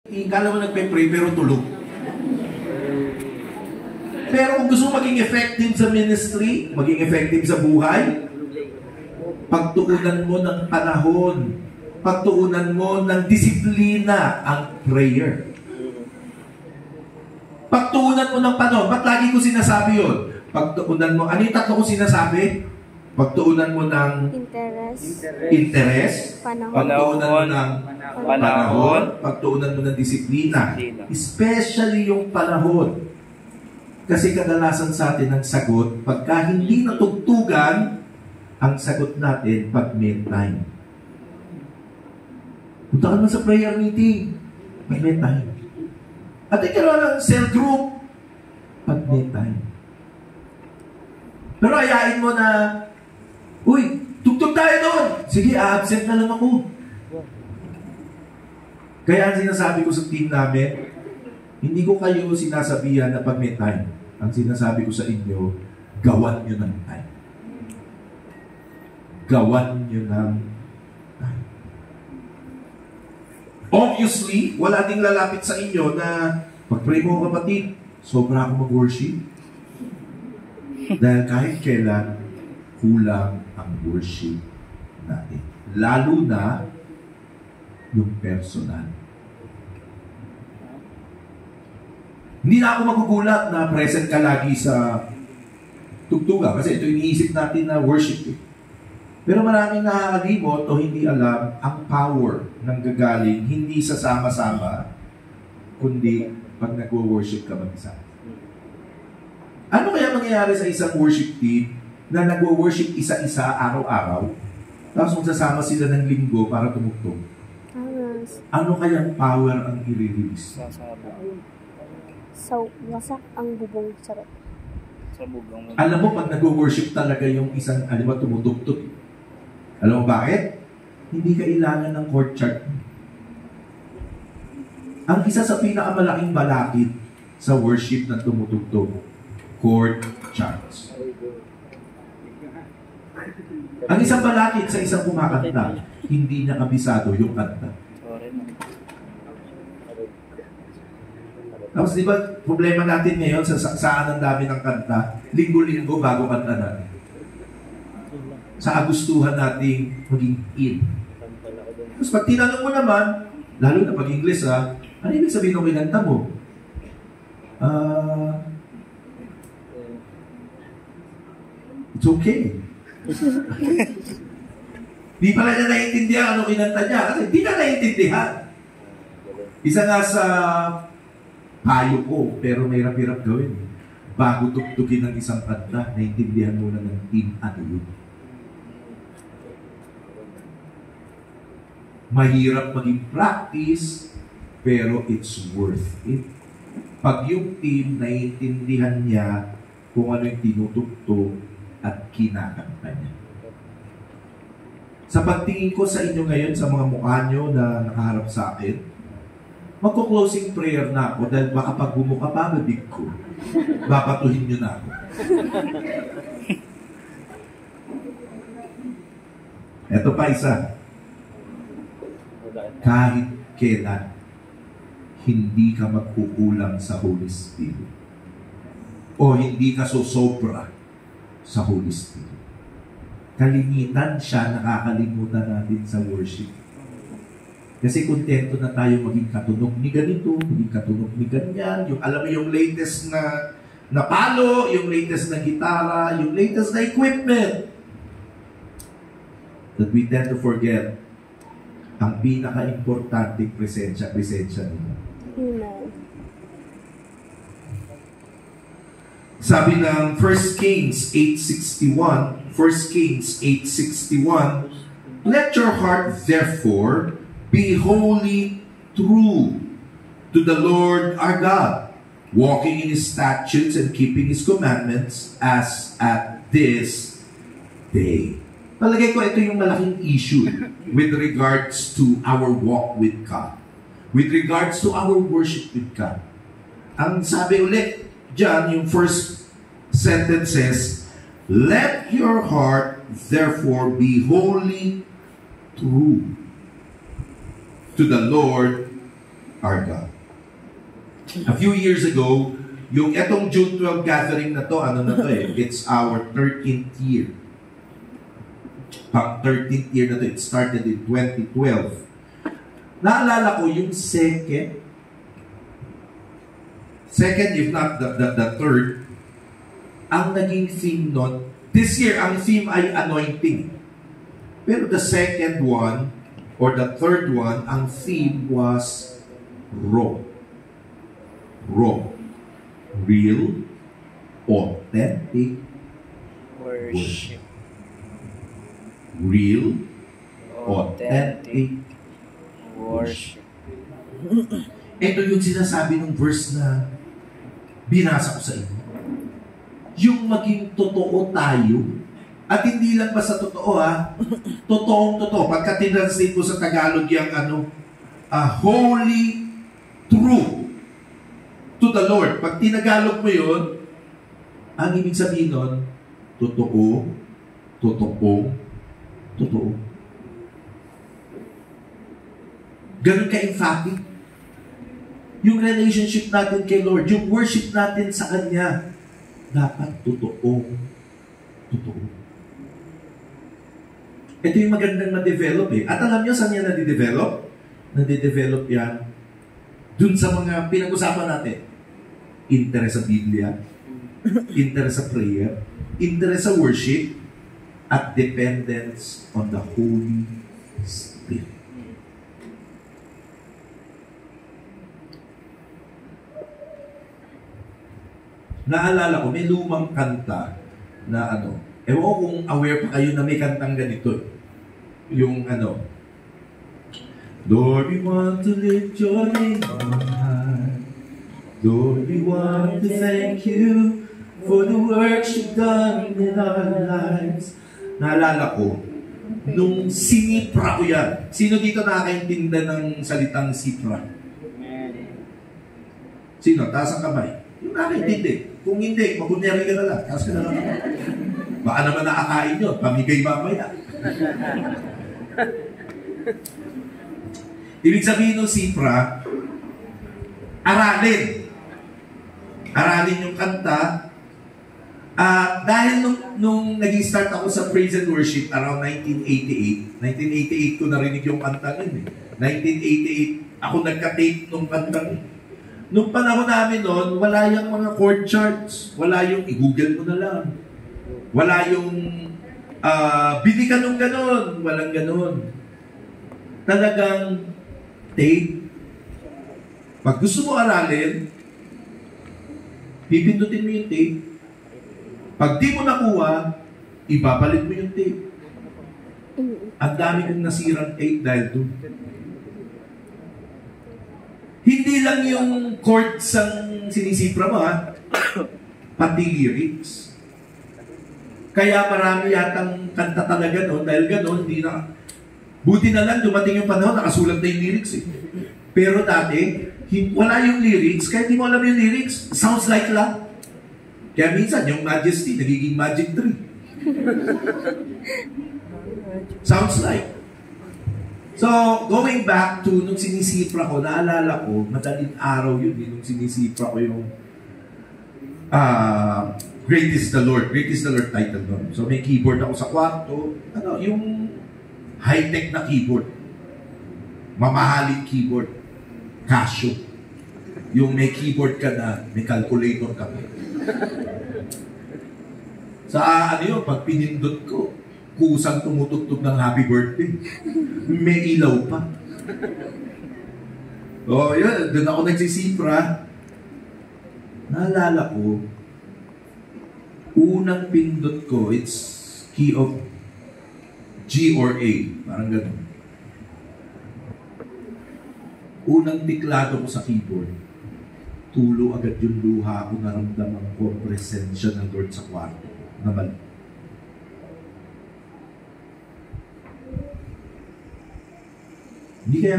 Kala mo nagpe-pray pero tulog. Pero kung gusto mo maging effective sa ministry, maging effective sa buhay, pagtuunan mo ng panahon, pagtuunan mo ng disiplina ang prayer. Pagtuunan mo ng panahon. Ba't lagi ko sinasabi yun? Pagtuunan mo, ano yung tatlo ko sinasabi? Pagtuunan mo ng interest, pagtuunan mo ng panahon, pagtuunan mo ng disiplina. Especially yung panahon. Kasi kadalasan sa atin ang sagot, pagka hindi natugtugan, ang sagot natin pag midtime. Punta ka naman sa prayer meeting, pag midtime. At ikaw ng cell group, pag midtime. Pero ayain mo na, uy, tugtog tayo doon. Sige, absent na lang ako. Kaya ang sinasabi ko sa team namin, hindi ko kayo sinasabihan na pag may time. Ang sinasabi ko sa inyo, gawan nyo ng time. Gawan nyo ng time. Obviously, wala ding lalapit sa inyo na pag-pray mo kapatid, sobra ako mag-worship. Dahil kahit kailan, kulang ang worship natin. Lalo na yung personal. Hindi na ako magugulat na present ka lagi sa tugtuga kasi ito iniisip natin na worship. Pero maraming nakakalimot o hindi alam ang power ng gagaling hindi sa sama-sama kundi pag nag-worship ka mag-isa. Ano kaya mangyayari sa isang worship team na nag-worship isa-isa araw-araw tapos magsasama sila ng linggo para tumugtog? Ano kayang power ang i-release? So, wasak ang bubong sarap. Alam mo, pag nag-worship talaga yung isang, alam mo, tumutugtog. Alam mo bakit? Hindi kailangan ng chord chart. Ang isa sa pinakamalaking balakid sa worship na tumutugtog, chord charts. Ang isang balakid sa isang kumakanta, hindi niya kabisado yung kanta. Tapos di ba, problema natin ngayon sa saan ang dami ng kanta, linggo-linggo bago kanta natin. Sa agustuhan nating maging in. Tapos pag tinanong mo naman, lalo na pag English ano ibig sabihin ng kinanta mo? It's okay. Di pala niya naiintindihan ano kinanta niya kasi di na naiintindihan. Isa nga sa payo ko, pero may hirap-hirap gawin. Bago tugtugin ng isang kanta, naiintindihan mo na ng team ano yun. Mahirap maging practice, pero it's worth it. Pag yung team naiintindihan niya kung ano yung tinutugtog at kinakanta niya. Sa pagtingin ko sa inyo ngayon, sa mga mukha nyo na nakaharap sa akin, magko-closing prayer na ako dahil baka pag bumuka pa, mabig ko. Babatuhin nyo na ako. Ito pa isa. Kahit kailan, hindi ka magkukulang sa Holy Spirit. O hindi ka sosobra sa Holy Spirit. Kalimitan siya, nakakalimutan natin sa worship. Kasi kontento na tayo maging katunog ni ganito, maging katunog ni ganyan. Yung, alam mo yung latest na palo, yung latest na gitara, yung latest na equipment. That we tend to forget ang pinaka-importanting presensya nila. Sabi ng 1 Kings 8:61, 1 Kings 8:61, let your heart therefore be wholly true to the Lord our God, walking in His statutes and keeping His commandments as at this day. Palagay ko ito yung malaking issue with regards to our walk with God. With regards to our worship with God. Ang sabi ulit dyan, yung first sentence says, let your heart therefore be wholly true to the Lord our God. A few years ago, yung etong June 12 gathering na to, it's our 13th year. 13th year na to, it started in 2012. Naalala ko yung second if not the third, ang naging theme nun, this year, ang theme ay anointing. Pero the second one, or the third one, ang theme was raw. Raw. Real, authentic worship. Real, authentic worship. Ito yung sinasabi ng verse na binasa ko sa inyo. Yung maging totoo tayo, at hindi lang ba sa totoo totoong totoo. Pagka tinranslate ko sa Tagalog yung holy truth to the Lord. Pag tinagalog mo yun, ang ibig sabihin nun, totoo, totoo, totoo. Ganun ka-emphatic. Yung relationship natin kay Lord, yung worship natin sa Kanya, dapat totoo, totoo. Ito yung magandang na-develop At alam nyo saan yan na-develop? Na-develop yan dun sa mga pinag-usapan natin. Interest sa Biblia, interest sa prayer, interest sa worship, at dependence on the Holy Spirit. Naalala ko, may lumang kanta na ewan ko kung aware pa kayo na may kantang ganito. Yung Lord, we want to lift your name on high. Lord, we want to thank you for the works you've done in our lives. Naalala ko, nung sinipra ko yan. Sino dito nakakaintinda ng salitang sipra? Sino? Taas ang kamay. Yung nakakaintindi. Kung hindi, mabunyari ka na lang. Taas ka na lang. Baka naman nakakain yun. Pamigay mamaya. Ibig sabihin ng sipra, aralin. Aralin yung kanta. Dahil nung nag-start ako sa praise and worship around 1988 ko narinig yung kanta nun 1988, ako nagka-tape nung kanta nun. Nung panahon namin nun, wala yung mga chord charts. Wala yung i-google mo na lang. Wala yung bili ka nung ganon. Walang ganon. Talagang tape. Pag gusto mo aralin, pipindutin mo yung tape. Pag di mo nakuha, ibabalik mo yung tape. Ang dami kong nasirang tape dahil doon. Hindi lang yung chords ang sinisipra mo, pati lyrics. Kaya marami yatang kanta talaga noon, dahil gano'n, hindi na. Buti na lang, dumating yung panahon, nakasulat na yung lyrics Pero dati, wala yung lyrics, kaya hindi mo alam yung lyrics, sounds like lang. Kaya minsan, yung Majesty, nagiging Magic 3. Sounds like. So, going back to nung sinisipra ko, naalala ko, madaling araw yun, nung sinisipra ko yung Great is the Lord. Great is the Lord title doon. So, may keyboard ako sa kwarto. Yung high-tech na keyboard. Mamahaling keyboard. Casio. Yung may keyboard ka na, may calculator ka pa. Sa yun, pag pinindot ko, kusang tumutugtog ng happy birthday. May ilaw pa. Yun, doon ako nagsisipra. Naalala ko, unang pindot ko, it's key of G or A. Parang gano'n. Unang tiklado ko sa keyboard, tulo agad yung luha ko, naramdaman ko presensya ng Lord sa kwarto. Naman. Hindi kaya